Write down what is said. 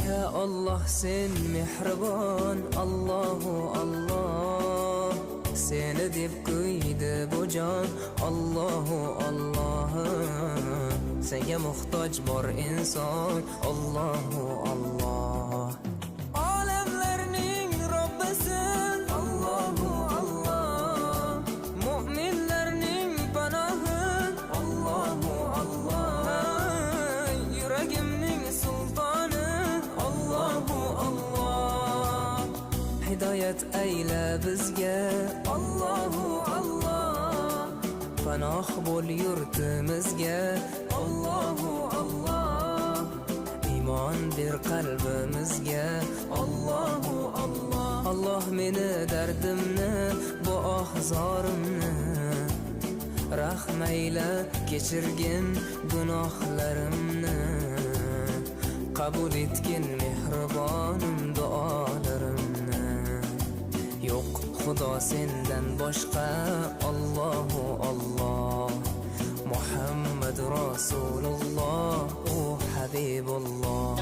Ya Allah sen mehribon, Allahu Allah. Seni deb kuydi bu jon, Allahu Allah. Senga muhtoj bor inson, Allahu Allah. Olamlarning Robbisin, Allahu Allah. Mu'minlarning panohi, Allahu Allah. Yuragimning sultoni, Allahu Allah. Hidoyat ayla bizga, Allahu Allah. Panoh bo'l yurtimizga, Allahu Allah. Iymon ber qalbimizga, Allahu Allah. Allah meni dardimni, bu ohzorimni rahmayla kechirgin gunohlarimni. Qabul etgin mehribonim duolarimni. Yo'q Xudo sendan boshqa, Allahu Allah. Muhammad Rasululloh, u Habibulloh.